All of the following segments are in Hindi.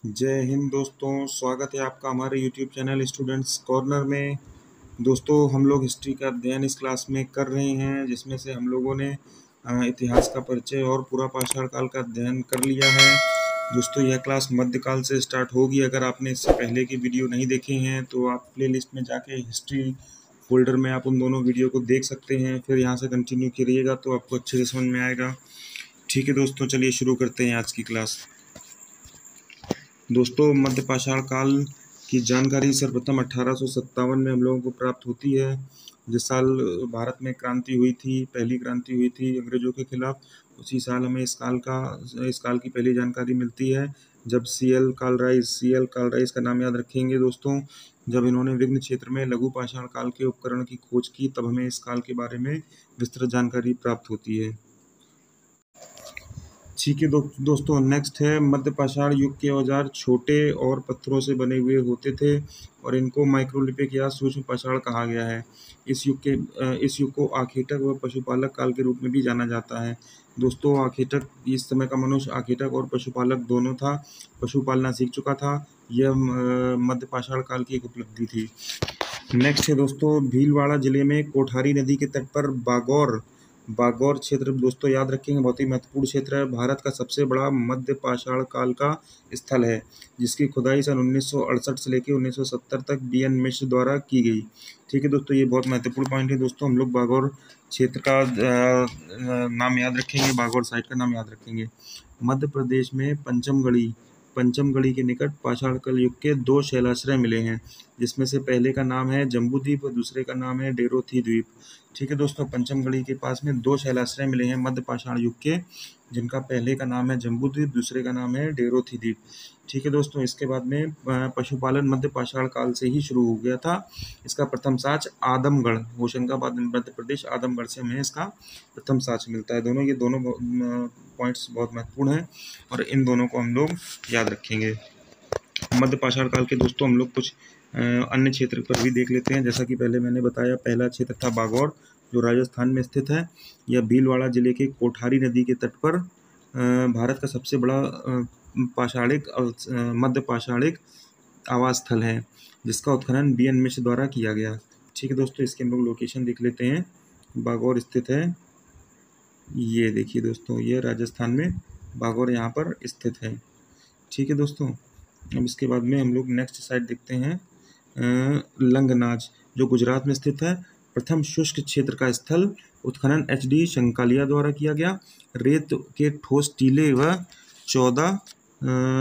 जय हिंद दोस्तों, स्वागत है आपका हमारे YouTube चैनल स्टूडेंट्स कॉर्नर में। दोस्तों, हम लोग हिस्ट्री का अध्ययन इस क्लास में कर रहे हैं, जिसमें से हम लोगों ने इतिहास का परिचय और पूरा पाषाण काल का अध्ययन कर लिया है। दोस्तों, यह क्लास मध्यकाल से स्टार्ट होगी। अगर आपने इससे पहले की वीडियो नहीं देखे हैं तो आप प्लेलिस्ट में जाके हिस्ट्री फोल्डर में आप उन दोनों वीडियो को देख सकते हैं। फिर यहाँ से कंटिन्यू करिएगा तो आपको अच्छे से समझ में आएगा। ठीक है दोस्तों, चलिए शुरू करते हैं आज की क्लास। दोस्तों, मध्य पाषाण काल की जानकारी सर्वप्रथम 1857 में हम लोगों को प्राप्त होती है। जिस साल भारत में क्रांति हुई थी, पहली क्रांति हुई थी अंग्रेजों के खिलाफ, उसी साल हमें इस काल की पहली जानकारी मिलती है, जब सी एल कालराइज का नाम याद रखेंगे दोस्तों। जब इन्होंने विभिन्न क्षेत्र में लघु पाषाण काल के उपकरण की खोज की, तब हमें इस काल के बारे में विस्तृत जानकारी प्राप्त होती है। ठीक है दोस्तों, नेक्स्ट है मध्य पाषाण युग के औजार छोटे और पत्थरों से बने हुए होते थे और इनको माइक्रोलिपिक या सूक्ष्म पाषाण कहा गया है। इस युग को आखेटक व पशुपालक काल के रूप में भी जाना जाता है। दोस्तों, आखेटक, इस समय का मनुष्य आखेटक और पशुपालक दोनों था, पशुपालना सीख चुका था। यह मध्य पाषाण काल की एक उपलब्धि थी। नेक्स्ट है दोस्तों, भीलवाड़ा जिले में कोठारी नदी के तट पर बागौर क्षेत्र दोस्तों याद रखेंगे, बहुत ही महत्वपूर्ण क्षेत्र है। भारत का सबसे बड़ा मध्य पाषाण काल का स्थल है, जिसकी खुदाई सन 1968 से लेकर 1970 तक बी.एन. मिश्र द्वारा की गई। ठीक है दोस्तों, ये बहुत महत्वपूर्ण पॉइंट है दोस्तों। हम लोग बागौर क्षेत्र का नाम याद रखेंगे, बागौर साइट का नाम याद रखेंगे। मध्य प्रदेश में पंचमगढ़ी के निकट पाषाण युग के 2 शैलाश्रय मिले हैं, जिसमें से पहले का नाम है जम्बू द्वीप और दूसरे का नाम है डेरोथी द्वीप। ठीक है दोस्तों, पंचमगढ़ी के पास में 2 शैलाश्रय मिले हैं मध्य पाषाण युग के, जिनका पहले का नाम है जम्बू द्वीप, दूसरे का नाम है डेरोथी द्वीप। ठीक है दोस्तों, इसके बाद में पशुपालन मध्य पाषाण काल से ही शुरू हो गया था। इसका प्रथम साक्ष्य आदमगढ़, होशंगाबाद मध्य प्रदेश, आदमगढ़ से हमें इसका प्रथम साक्ष्य मिलता है। ये दोनों पॉइंट्स बहुत महत्वपूर्ण हैं और इन दोनों को हम लोग याद रखेंगे। मध्य पाषाण काल के दोस्तों हम लोग कुछ अन्य क्षेत्र पर भी देख लेते हैं। जैसा कि पहले मैंने बताया, पहला क्षेत्र था बागौर, जो राजस्थान में स्थित है। यह भीलवाड़ा जिले के कोठारी नदी के तट पर भारत का सबसे बड़ा मध्य पाषाणिक आवास स्थल है, जिसका उत्खनन बी.एन. मिश्र द्वारा किया गया। ठीक है दोस्तों, इसके हम लोग लोकेशन देख लेते हैं। बागौर स्थित है, ये देखिए दोस्तों, ये राजस्थान में बागौर यहाँ पर स्थित है। ठीक है दोस्तों, अब इसके बाद में हम लोग नेक्स्ट साइट देखते हैं, लंगनाज, जो गुजरात में स्थित है। प्रथम शुष्क क्षेत्र का स्थल, उत्खनन एच.डी. शंकालिया द्वारा किया गया। रेत के ठोस टीले व 14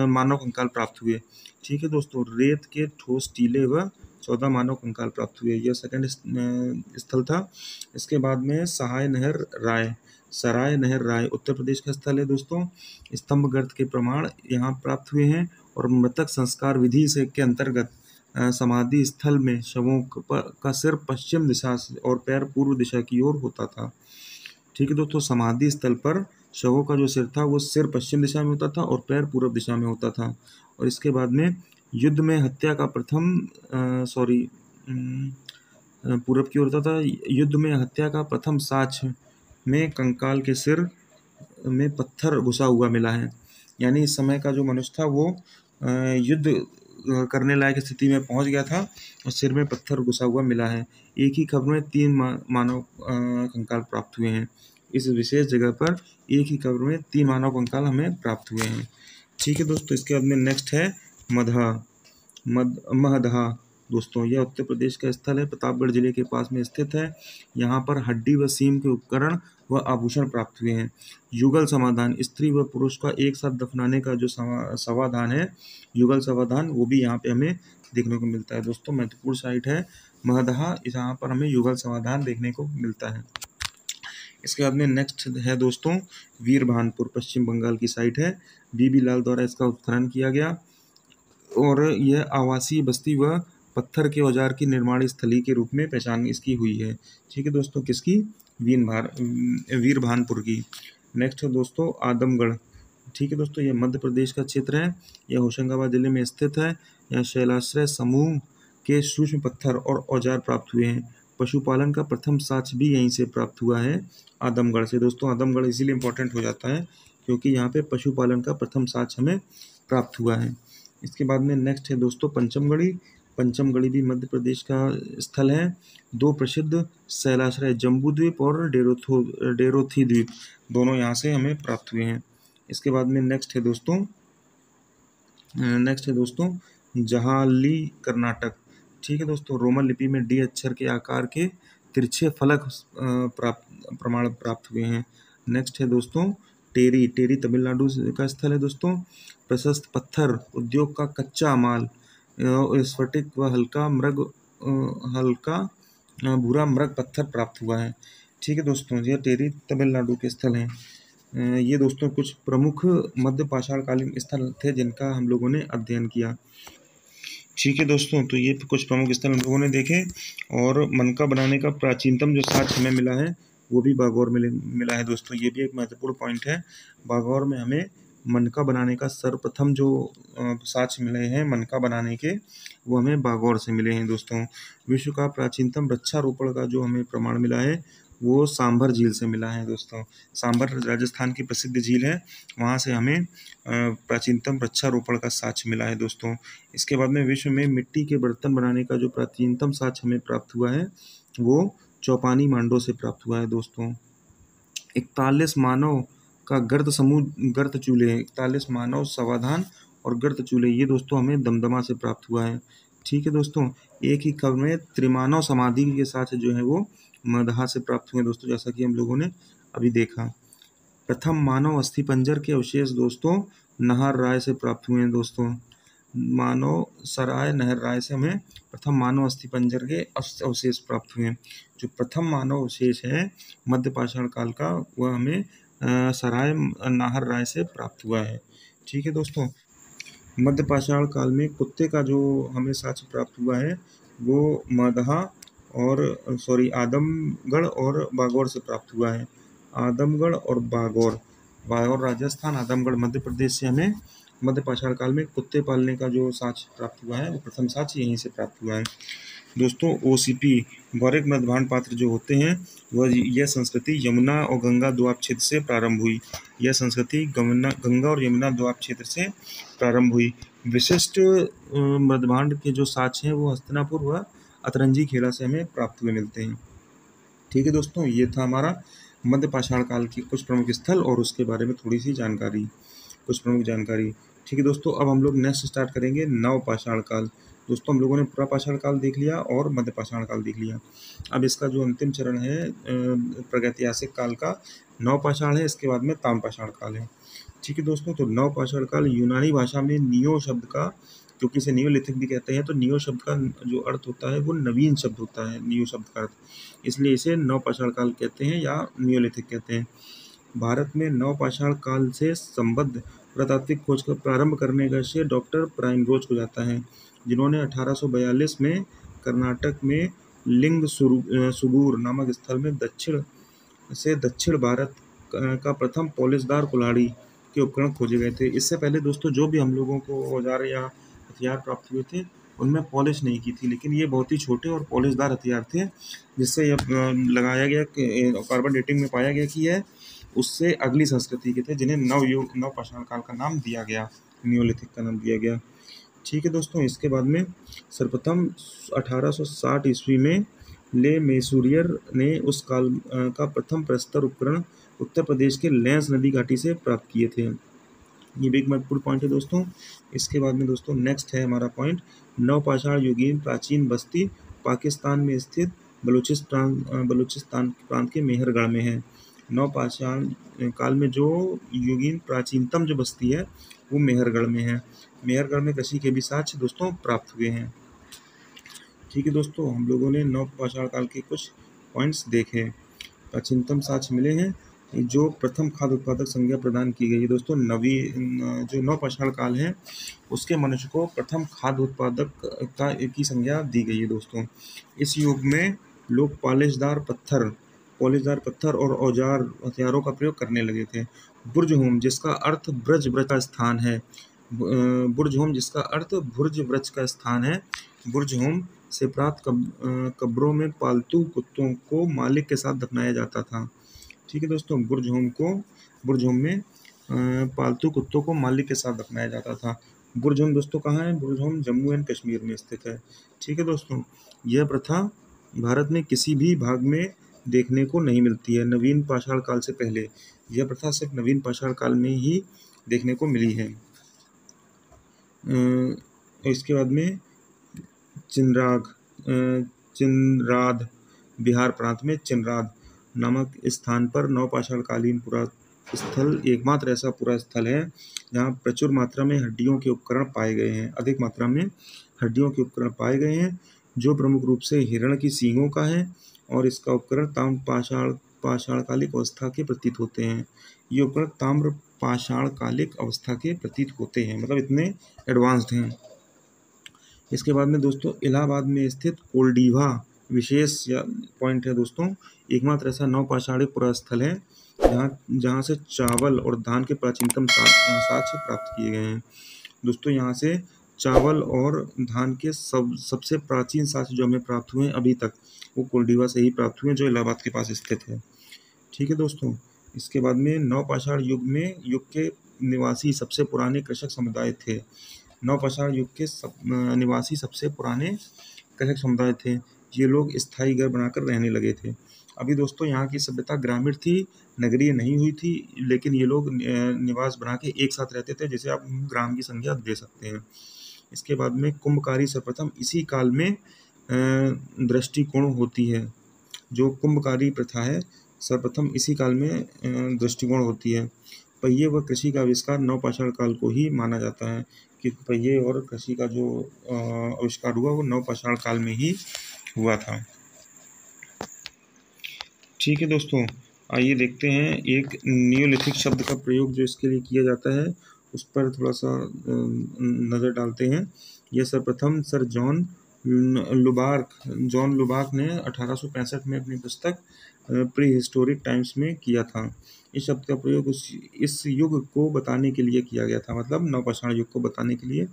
मानव कंकाल प्राप्त हुए। ठीक है दोस्तों, रेत के ठोस टीले व 14 मानव कंकाल प्राप्त हुए, यह सेकंड स्थल था। इसके बाद में सराय नहर राय उत्तर प्रदेश का स्थल है दोस्तों। स्तंभ गर्त के प्रमाण यहाँ प्राप्त हुए हैं और मृतक संस्कार विधि से के अंतर्गत समाधि स्थल में शवों का सिर पश्चिम दिशा और पैर पूर्व दिशा की ओर होता था। ठीक है दोस्तों, समाधि स्थल पर शवों का जो सिर था वो सिर पश्चिम दिशा में होता था और पैर पूर्व दिशा में होता था। और इसके बाद में युद्ध में हत्या का पूर्व की ओर होता था। युद्ध में हत्या का प्रथम साक्ष्य में कंकाल के सिर में पत्थर घुसा हुआ मिला है। यानी इस समय का जो मनुष्य था वो युद्ध करने लायक स्थिति में पहुंच गया था और सिर में पत्थर घुसा हुआ मिला है। एक ही कब्र में 3 मानव कंकाल प्राप्त हुए हैं। इस विशेष जगह पर एक ही कब्र में 3 मानव कंकाल हमें प्राप्त हुए हैं। ठीक है दोस्तों, इसके बाद में नेक्स्ट है महदहा दोस्तों। यह उत्तर प्रदेश का स्थल है, प्रतापगढ़ जिले के पास में स्थित है। यहाँ पर हड्डी व सीम के उपकरण व आभूषण प्राप्त हुए हैं। युगल समाधान, स्त्री व पुरुष का एक साथ दफनाने का जो समाधान है, युगल समाधान, वो भी यहाँ पे हमें देखने को मिलता है दोस्तों। महत्वपूर्ण साइट है महदहा, यहाँ पर हमें युगल समाधान देखने को मिलता है। इसके बाद में नेक्स्ट है दोस्तों वीरभानपुर, पश्चिम बंगाल की साइट है। बी.बी. लाल द्वारा इसका उत्खनन किया गया और यह आवासीय बस्ती व पत्थर के औजार की निर्माण स्थली के रूप में पहचान इसकी हुई है। ठीक है दोस्तों, किसकी? वीरभानपुर की। नेक्स्ट है दोस्तों आदमगढ़। ठीक है दोस्तों, यह मध्य प्रदेश का क्षेत्र है। यह होशंगाबाद जिले में स्थित है। यह शैलाश्रय समूह के सूक्ष्म पत्थर और औजार प्राप्त हुए हैं। पशुपालन का प्रथम साक्ष्य भी यहीं से प्राप्त हुआ है, आदमगढ़ से। दोस्तों, आदमगढ़ इसीलिए इम्पोर्टेंट हो जाता है क्योंकि यहाँ पे पशुपालन का प्रथम साक्ष्य हमें प्राप्त हुआ है। इसके बाद में नेक्स्ट है दोस्तों पंचमगढ़ी। पंचमगढ़ी भी मध्य प्रदेश का स्थल है। दो प्रसिद्ध शैलाश्रय जम्बू द्वीप और डेरोथी द्वीप दोनों यहाँ से हमें प्राप्त हुए हैं। इसके बाद में नेक्स्ट है दोस्तों जहाली कर्नाटक। ठीक है दोस्तों, रोमन लिपि में डी अक्षर के आकार के तिरछे फलक प्रमाण प्राप्त हुए हैं। नेक्स्ट है दोस्तों टेरी। टेरी तमिलनाडु का स्थल है दोस्तों। प्रशस्त पत्थर उद्योग का कच्चा माल स्फटिक व हल्का भूरा मृग पत्थर प्राप्त हुआ है। ठीक है दोस्तों, ये टेरी तमिलनाडु के स्थल हैं। ये दोस्तों कुछ प्रमुख मध्य पाषाणकालीन स्थल थे जिनका हम लोगों ने अध्ययन किया। ठीक है दोस्तों, तो ये कुछ प्रमुख स्थल हम लोगों ने देखे। और मनका बनाने का प्राचीनतम जो साक्ष्य हमें मिला है वो भी बागौर में मिला है दोस्तों। ये भी एक महत्वपूर्ण पॉइंट है। बागौर में हमें मनका बनाने का सर्वप्रथम जो साक्ष्य मिले हैं मनका बनाने के, वो हमें बागौर से मिले हैं दोस्तों। विश्व का प्राचीनतम वृक्षारोपण का जो हमें प्रमाण मिला है वो सांभर झील से मिला है दोस्तों। सांभर राजस्थान की प्रसिद्ध झील है, वहाँ से हमें प्राचीनतम वृक्षारोपण का साक्ष्य मिला है दोस्तों। इसके बाद में विश्व में मिट्टी के बर्तन बनाने का जो प्राचीनतम साक्ष्य हमें प्राप्त हुआ है वो चौपानी मांडो से प्राप्त हुआ है दोस्तों। 41 मानव का गर्त चूल्हे, 41 मानव समाधान और गर्त चूल्हे, ये दोस्तों हमें दमदमा से प्राप्त हुआ है। ठीक है दोस्तों, एक ही कव में त्रिमानव समाधि के साथ जो है वो मगधा से प्राप्त हुए दोस्तों, जैसा कि हम लोगों ने अभी देखा। प्रथम मानव अस्थिपंजर के अवशेष दोस्तों नाहर राय से प्राप्त हुए हैं दोस्तों। मानव सराय नहर राय से हमें प्रथम मानव अस्थिपंजर के अवशेष प्राप्त हुए हैं। जो प्रथम मानव अवशेष है मध्य पाषाण काल का, वह हमें सराय नाहर राय से प्राप्त हुआ है। ठीक है दोस्तों, मध्य पाषाण काल में कुत्ते का जो हमें साक्ष्य प्राप्त हुआ है वो मगधा और आदमगढ़ और बागौर से प्राप्त हुआ है। आदमगढ़ और बागौर राजस्थान, आदमगढ़ मध्य प्रदेश से हमें मध्य पाषाण काल में कुत्ते पालने का जो साक्ष्य प्राप्त हुआ है वो प्रथम साक्ष्य यहीं से प्राप्त हुआ है दोस्तों। OCP गौरिक मध्यभांड पात्र जो होते हैं वह यह संस्कृति यमुना और गंगा द्वाब क्षेत्र से प्रारंभ हुई। यह संस्कृति गंगा और यमुना द्वाब क्षेत्र से प्रारंभ हुई। विशिष्ट मध्यभांड के जो साक्ष्य हैं वो हस्तिनापुर व अतरंजी खेड़ा से हमें प्राप्त हुए मिलते हैं। ठीक है दोस्तों, ये था हमारा मध्य पाषाण काल की कुछ प्रमुख स्थल और उसके बारे में थोड़ी सी जानकारी, कुछ प्रमुख जानकारी। ठीक है दोस्तों, अब हम लोग नेक्स्ट स्टार्ट करेंगे नव पाषाण काल। दोस्तों हम लोगों ने पूरा पाषाण काल देख लिया और मध्य पाषाण काल देख लिया। अब इसका जो अंतिम चरण है प्रागैतिहासिक काल का, नव पाषाण है, इसके बाद में ताम्र पाषाण काल है। ठीक है दोस्तों, तो नव पाषाण काल यूनानी भाषा में नियो शब्द का, क्योंकि इसे नियोलिथिक भी कहते हैं, तो नियो शब्द का जो अर्थ होता है वो नवीन शब्द होता है, नियो शब्द का अर्थ, इसलिए इसे नव पाषाण काल कहते हैं या नियोलिथिक कहते हैं। भारत में नव पाषाण काल से संबद्ध पुरातात्विक खोज का प्रारंभ करने का श्रेय डॉक्टर प्राइमरोज को जाता है, जिन्होंने 1842 में कर्नाटक में सुगूर नामक स्थल में दक्षिण भारत का प्रथम पॉलिशदार कुल्हाड़ी के उपकरण खोजे गए थे। इससे पहले दोस्तों जो भी हम लोगों को औजार या हथियार प्राप्त हुए थे उनमें पॉलिश नहीं की थी, लेकिन ये बहुत ही छोटे और पॉलिशदार हथियार थे, जिससे यह लगाया गया कार्बन डेटिंग में पाया गया कि यह उससे अगली संस्कृति के थे, जिन्हें नव पाषाण काल का नाम दिया गया, नियोलिथिक का नाम दिया गया। ठीक है दोस्तों, इसके बाद में सर्वप्रथम 1860 ईस्वी में ले मेसूरियर ने उस काल का प्रथम प्रस्तर उपकरण उत्तर प्रदेश के लेंस नदी घाटी से प्राप्त किए थे। ये भी एक महत्वपूर्ण पॉइंट है दोस्तों। इसके बाद में दोस्तों नेक्स्ट है हमारा पॉइंट नवपाषाण युगीन प्राचीन बस्ती पाकिस्तान में स्थित बलूचिस्तान प्रांत के मेहरगढ़ में है। नवपाषाण काल में जो युगीन प्राचीनतम जो बस्ती है वो मेहरगढ़ में है। मेहरगढ़ में कृषि के भी साक्ष्य दोस्तों प्राप्त हुए हैं। ठीक है दोस्तों, हम लोगों ने नवपाषाण काल के कुछ पॉइंट्स देखे, प्राचीनतम साक्ष्य मिले हैं, जो प्रथम खाद्य उत्पादक संज्ञा प्रदान की गई है दोस्तों। जो नवपाषाण काल है उसके मनुष्य को प्रथम खाद्य उत्पादक की संज्ञा दी गई है दोस्तों। इस युग में लोग पॉलिशदार पत्थर और औजार हथियारों का प्रयोग करने लगे थे। बुर्जहोम जिसका अर्थ ब्रज व्रज का स्थान है, बुर्जहोम जिसका अर्थ भुर्ज व्रज का स्थान है, बुर्जहोम से प्राप्त कब्रों में पालतू कुत्तों को मालिक के साथ दफनाया जाता था। ठीक है दोस्तों, बुर्जहोम में पालतू कुत्तों को मालिक के साथ दफनाया जाता था। बुरज़ुम दोस्तों कहाँ है? बुरज़ुम जम्मू एंड कश्मीर में स्थित है। ठीक है दोस्तों, यह प्रथा भारत में किसी भी भाग में देखने को नहीं मिलती है नवीन पाषाण काल से पहले। यह प्रथा सिर्फ नवीन पाषाण काल में ही देखने को मिली है। और इसके बाद में चिनराद बिहार प्रांत में चिनराद नामक स्थान पर नवपाषाणकालीन पुरास्थल एकमात्र ऐसा पुरास्थल है जहाँ प्रचुर मात्रा में हड्डियों के उपकरण पाए गए हैं। अधिक मात्रा में हड्डियों के उपकरण पाए गए हैं जो प्रमुख रूप से हिरण की सींगों का है और इसका उपकरण ताम्र पाषाणकालिक अवस्था के प्रतीत होते हैं। ये उपकरण ताम्र पाषाणकालिक अवस्था के प्रतीत होते हैं, मतलब इतने एडवांस्ड हैं। इसके बाद में दोस्तों इलाहाबाद में स्थित कोल्डीवा विशेष पॉइंट है दोस्तों, एकमात्र ऐसा नवपाषाणिक पुरास्थल है जहाँ से चावल और धान के प्राचीनतम साक्ष्य प्राप्त किए गए हैं। दोस्तों यहाँ से चावल और धान के सबसे प्राचीन साक्ष्य जो हमें प्राप्त हुए हैं अभी तक, वो कोल्डीवा से ही प्राप्त हुए हैं जो इलाहाबाद के पास स्थित है। ठीक है दोस्तों, इसके बाद में नवपाषाण युग के निवासी सबसे पुराने कृषक समुदाय थे। नवपाषाण युग के निवासी सबसे पुराने कृषक समुदाय थे। ये लोग स्थायी घर बनाकर रहने लगे थे। अभी दोस्तों यहाँ की सभ्यता ग्रामीण थी, नगरीय नहीं हुई थी, लेकिन ये लोग निवास बना के एक साथ रहते थे, जैसे आप ग्राम की संज्ञा दे सकते हैं। इसके बाद में कुंभकारी सर्वप्रथम इसी काल में दृष्टिकोण होती है। जो कुंभकारी प्रथा है सर्वप्रथम इसी काल में दृष्टिकोण होती है। पहिए व कृषि का आविष्कार नवपाषाण काल को ही माना जाता है कि पहिए और कृषि का जो आविष्कार हुआ वो नवपाषाण काल में ही हुआ था। ठीक है दोस्तों, आइए देखते हैं एक नियोलिथिक शब्द का प्रयोग जो इसके लिए किया जाता है उस पर थोड़ा सा नज़र डालते हैं। यह सर्वप्रथम सर जॉन लुबार्क ने 1865 में अपनी पुस्तक प्री हिस्टोरिक टाइम्स में किया था। इस शब्द का प्रयोग इस युग को बताने के लिए किया गया था, मतलब नवपाषाण युग को बताने के लिए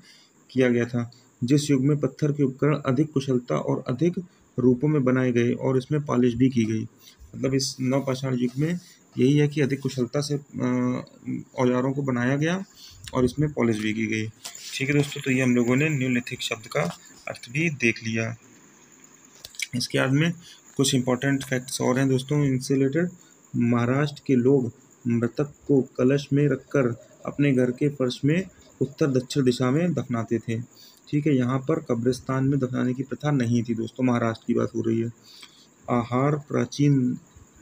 किया गया था, जिस युग में पत्थर के उपकरण अधिक कुशलता और अधिक रूपों में बनाए गए और इसमें पॉलिश भी की गई। मतलब इस नवपाषाण युग में यही है कि अधिक कुशलता से औजारों को बनाया गया और इसमें पॉलिश भी की गई। ठीक है दोस्तों, तो ये हम लोगों ने न्यूलिथिक शब्द का अर्थ भी देख लिया। इसके बाद में कुछ इंपॉर्टेंट फैक्ट्स और हैं दोस्तों इनसे रिलेटेड। महाराष्ट्र के लोग मृतक को कलश में रखकर अपने घर के फर्श में उत्तर दक्षिण दिशा में दफनाते थे। ठीक है, यहाँ पर कब्रिस्तान में दफनाने की प्रथा नहीं थी दोस्तों, महाराष्ट्र की बात हो रही है। आहार प्राचीन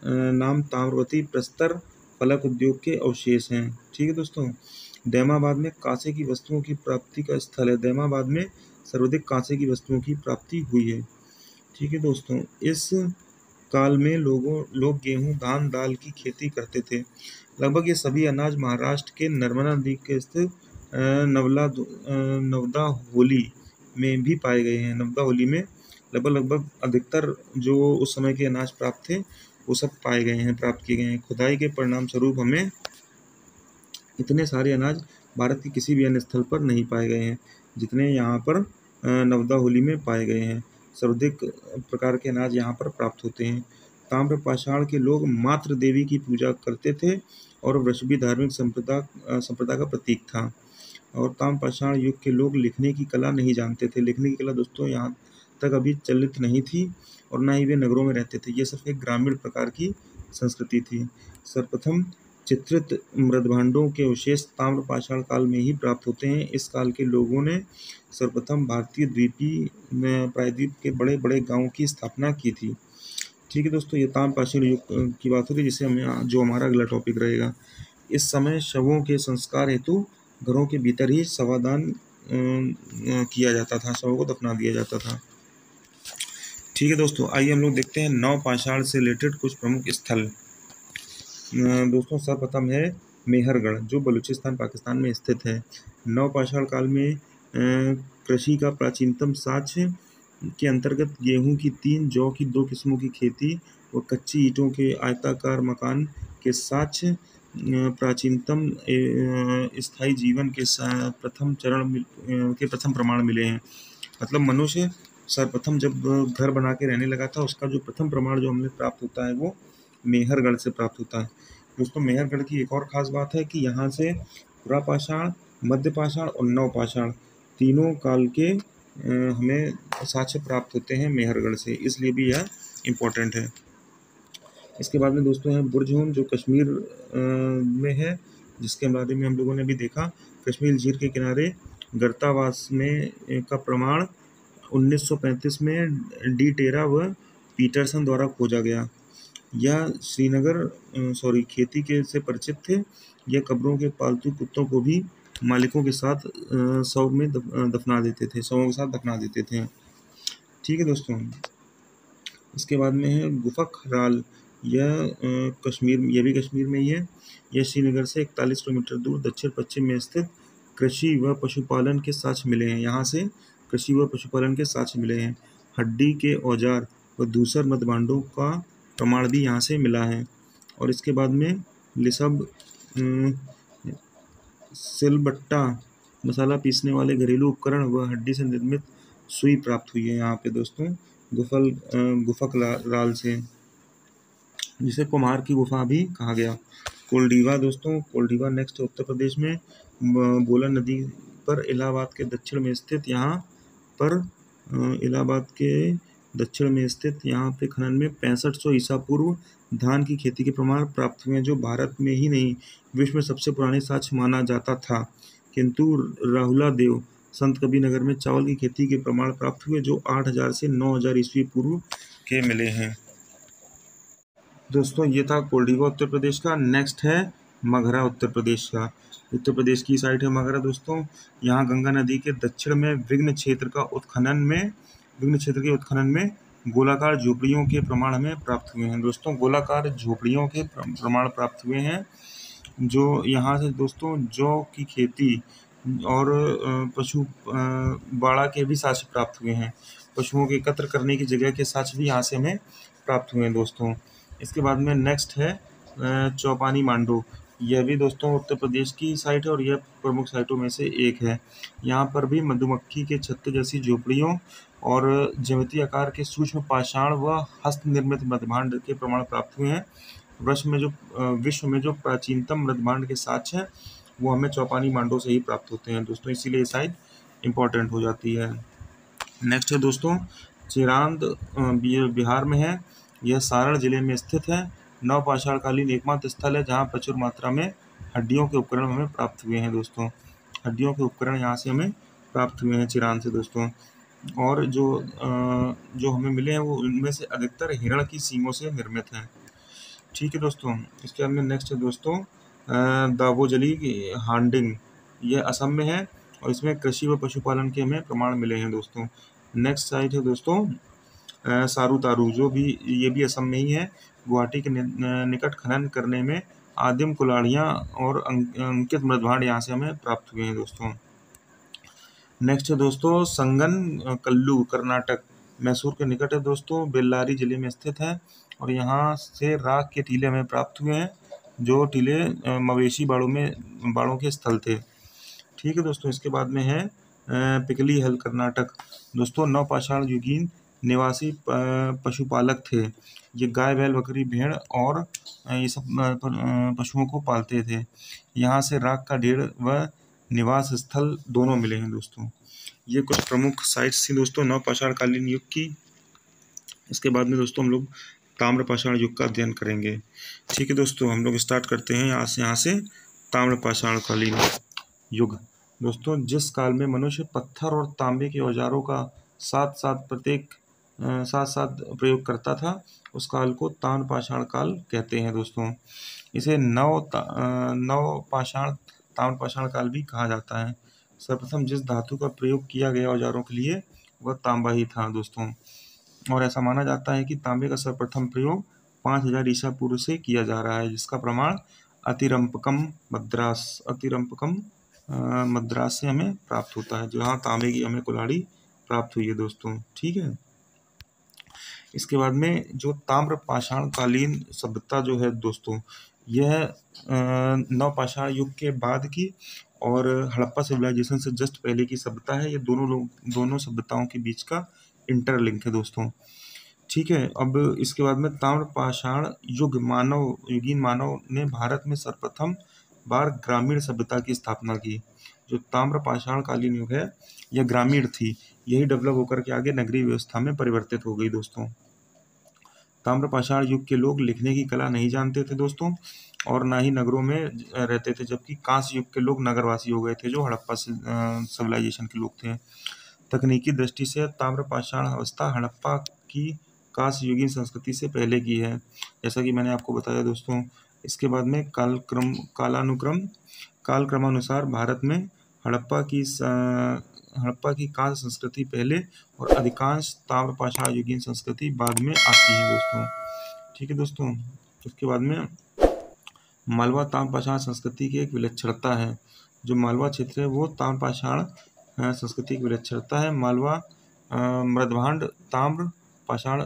नाम ताम्रवती प्रस्तर फलक उद्योग के अवशेष हैं। ठीक है दोस्तों, दैमाबाद में कांसे की वस्तुओं की प्राप्ति का स्थल है। दैमाबाद में सर्वाधिक कांसे की वस्तुओं की प्राप्ति हुई है। ठीक है दोस्तों, इस काल में लोग गेहूं, धान, दाल की खेती करते थे। लगभग ये सभी अनाज महाराष्ट्र के नर्मदा नदी के स्थित नवदा होली में भी पाए गए हैं। नवदा होली में लगभग अधिकतर जो उस समय के अनाज प्राप्त थे वो सब पाए गए हैं, प्राप्त किए गए हैं। खुदाई के परिणाम स्वरूप हमें इतने सारे अनाज भारत के किसी भी अन्य स्थल पर नहीं पाए गए हैं जितने यहाँ पर नवदा होली में पाए गए हैं। सर्वाधिक प्रकार के अनाज यहाँ पर प्राप्त होते हैं। ताम्रपाषाण के लोग मातृ देवी की पूजा करते थे और वृषभी धार्मिक संप्रदा का प्रतीक था। और ताम्रपाषाण युग के लोग लिखने की कला नहीं जानते थे। लिखने की कला दोस्तों यहाँ तक अभी चलित नहीं थी और ना ही वे नगरों में रहते थे। ये सिर्फ एक ग्रामीण प्रकार की संस्कृति थी। सर्वप्रथम चित्रित मृदभांडों के अवशेष ताम्रपाषाण काल में ही प्राप्त होते हैं। इस काल के लोगों ने सर्वप्रथम भारतीय प्रायद्वीप के बड़े बड़े गांवों की स्थापना की थी। ठीक है दोस्तों, ये ताम्रपाषाण युग की बात होगी जिसे हमें जो हमारा अगला टॉपिक रहेगा। इस समय शवों के संस्कार हेतु घरों के भीतर ही शवादान किया जाता था, शवों को दफना दिया जाता था। ठीक है दोस्तों, आइए हम लोग देखते हैं नवपाषाण से रिलेटेड कुछ प्रमुख स्थल। दोस्तों सर्वप्रथम है मेहरगढ़ जो बलूचिस्तान पाकिस्तान में स्थित है। नवपाषाण काल में कृषि का प्राचीनतम साक्ष्य के अंतर्गत गेहूं की 3, जौ की 2 किस्मों की खेती और कच्ची ईंटों के आयताकार मकान के साक्ष्य प्राचीनतम स्थायी जीवन के प्रथम प्रमाण मिले हैं। मतलब मनुष्य सर्वप्रथम जब घर बना के रहने लगा था उसका जो प्रथम प्रमाण जो हमें प्राप्त होता है वो मेहरगढ़ से प्राप्त होता है। दोस्तों मेहरगढ़ की एक और ख़ास बात है कि यहाँ से पुरापाषाण मध्य पाषाण और नवपाषाण तीनों काल के हमें साक्ष्य प्राप्त होते हैं मेहरगढ़ से, इसलिए भी यह इम्पोर्टेंट है। इसके बाद में दोस्तों है बुर्जहोम, जो कश्मीर में है, जिसके बारे में हम लोगों ने भी देखा। कश्मीर झील के किनारे गर्तावास में का प्रमाण 1935 में डी टेरा व पीटरसन द्वारा खोजा गया। यह श्रीनगर खेती के से परिचित थे। यह कब्रों के पालतू कुत्तों को भी मालिकों के साथ शवों के साथ दफना देते थे। ठीक है दोस्तों। इसके बाद में है गुफक राल। यह कश्मीर में ही है। यह श्रीनगर से 41 किलोमीटर दूर दक्षिण पश्चिम में स्थित कृषि व पशुपालन के साक्ष्य मिले हैं। यहाँ से कृषि व पशुपालन के साक्ष्य मिले हैं। हड्डी के औजार व दूसर मृत भांडों का प्रमाण भी यहाँ से मिला है। और इसके बाद में लिसब सिलबट्टा, मसाला पीसने वाले घरेलू उपकरण व हड्डी से निर्मित सुई प्राप्त हुई है यहाँ पे दोस्तों गुफक राल से, जिसे कुम्हार की गुफा भी कहा गया। कोल्डीवा दोस्तों, कोल्डीवा नेक्स्ट है उत्तर प्रदेश में, बोलन नदी पर इलाहाबाद के दक्षिण में स्थित। यहाँ पर इलाहाबाद के दक्षिण में स्थित यहाँ पे खनन में 6500 ईसा पूर्व धान की खेती के प्रमाण प्राप्त हुए हैं, जो भारत में ही नहीं विश्व में सबसे पुराने साक्ष्य माना जाता था। किंतु राहुला देव संत कबीर नगर में चावल की खेती के प्रमाण प्राप्त हुए, जो 8000 से 9000 ईस्वी पूर्व के मिले हैं। दोस्तों ये था कोल्डीवा उत्तर प्रदेश का। नेक्स्ट है मगहरा उत्तर प्रदेश का। उत्तर प्रदेश की साइड है मगहरा दोस्तों। यहाँ गंगा नदी के दक्षिण में विघ्न क्षेत्र के उत्खनन में गोलाकार झोपड़ियों के प्रमाण हमें प्राप्त हुए हैं दोस्तों। गोलाकार झोपड़ियों के प्रमाण प्राप्त हुए हैं, जो यहाँ से दोस्तों जौ की खेती और पशु बाड़ा के भी साक्ष्य प्राप्त हुए हैं। पशुओं के एकत्र करने की जगह के साक्ष्य भी यहाँ से हमें प्राप्त हुए हैं दोस्तों। इसके बाद में नेक्स्ट है चौपानी मांडो। यह भी दोस्तों उत्तर प्रदेश की साइट है और यह प्रमुख साइटों में से एक है। यहाँ पर भी मधुमक्खी के छत्ते जैसी झोपड़ियों और ज्यामितीय आकार के सूक्ष्म पाषाण व हस्त निर्मित मृदभांड के प्रमाण प्राप्त हुए हैं। विश्व में जो प्राचीनतम मृदभांड के साक्ष्य हैं वो हमें चौपानी मांडो से ही प्राप्त होते हैं दोस्तों, इसीलिए ये साइट इम्पोर्टेंट हो जाती है। नेक्स्ट है दोस्तों चिरांद, बिहार में है। यह सारण जिले में स्थित है। नवपाषाण कालीन एकमात्र स्थल है जहाँ प्रचुर मात्रा में हड्डियों के उपकरण हमें प्राप्त हुए हैं दोस्तों। हड्डियों के उपकरण यहाँ से हमें प्राप्त हुए हैं चिरांद से दोस्तों। और जो हमें मिले हैं वो उनमें से अधिकतर हिरण की सींगों से निर्मित हैं। ठीक है दोस्तों। इसके बाद में नेक्स्ट है दोस्तों दावोजली हांडिंग। यह असम में है और इसमें कृषि व पशुपालन के हमें प्रमाण मिले हैं दोस्तों। नेक्स्ट साइट है दोस्तों सारूतारू, ये भी असम में ही है। गुवाहाटी के निकट खनन करने में आदिम कुल्हाड़ियाँ और अंकित मृदभांड यहाँ से हमें प्राप्त हुए हैं दोस्तों। नेक्स्ट है दोस्तों संगन कल्लू, कर्नाटक, मैसूर के निकट है दोस्तों। बेल्लारी जिले में स्थित है और यहाँ से राख के टीले हमें प्राप्त हुए हैं, जो टीले मवेशी बाड़ों के स्थल थे। ठीक है दोस्तों। इसके बाद में है पिकली हल, कर्नाटक। दोस्तों नवपाषाण युगीन निवासी पशुपालक थे। ये गाय, बैल, बकरी, भेड़ और ये सब पशुओं को पालते थे। यहाँ से राख का ढेर व निवास स्थल दोनों मिले हैं दोस्तों। ये कुछ प्रमुख साइट्स थी दोस्तों नवपाषाण कालीन युग की। इसके बाद में दोस्तों हम लोग ताम्रपाषाण युग का अध्ययन करेंगे। ठीक है दोस्तों, हम लोग स्टार्ट करते हैं यहाँ से ताम्रपाषाण कालीन युग। दोस्तों जिस काल में मनुष्य पत्थर और तांबे के औजारों का साथ साथ प्रयोग करता था, उस काल को ताम्रपाषाण काल कहते हैं दोस्तों। इसे ताम्रपाषाण काल भी कहा जाता है। सर्वप्रथम जिस धातु का प्रयोग किया गया औजारों के लिए वह तांबा ही था दोस्तों। और ऐसा माना जाता है कि तांबे का सर्वप्रथम प्रयोग 5000 ईसा पूर्व से किया जा रहा है, जिसका प्रमाण अतिरंपकम मद्रास से हमें प्राप्त होता है, जहाँ तांबे की हमें कुल्हाड़ी प्राप्त हुई है दोस्तों। ठीक है। इसके बाद में जो ताम्रपाषाण कालीन सभ्यता जो है दोस्तों, यह नवपाषाण युग के बाद की और हड़प्पा सिविलाइजेशन से जस्ट पहले की सभ्यता है। ये दोनों सभ्यताओं के बीच का इंटरलिंक है दोस्तों। ठीक है। अब इसके बाद में ताम्रपाषाण युगीन मानव ने भारत में सर्वप्रथम बार ग्रामीण सभ्यता की स्थापना की। जो ताम्रपाषाण कालीन युग है यह ग्रामीण थी, यही डेवलप होकर के आगे नगरीय व्यवस्था में परिवर्तित हो गई दोस्तों। ताम्रपाषाण युग के लोग लिखने की कला नहीं जानते थे दोस्तों, और ना ही नगरों में रहते थे, जबकि कांस्य युग के लोग नगरवासी हो गए थे, जो हड़प्पा सिविलाइजेशन के लोग थे। तकनीकी दृष्टि से ताम्रपाषाण अवस्था हड़प्पा की कांस्य युगीन संस्कृति से पहले की है, जैसा कि मैंने आपको बताया दोस्तों। इसके बाद में कालक्रमानुसार भारत में हड़प्पा की कांस्य संस्कृति पहले और अधिकांश ताम्रपाषाण युगीन संस्कृति बाद में आती है दोस्तों। ठीक है दोस्तों। उसके बाद में मालवा ताम्रपाषाण संस्कृति की एक विलक्षणता है। जो मालवा क्षेत्र है वो ताम्रपाषाण संस्कृति की विलक्षणता है। मालवा मृदभांड ताम्रपाषाण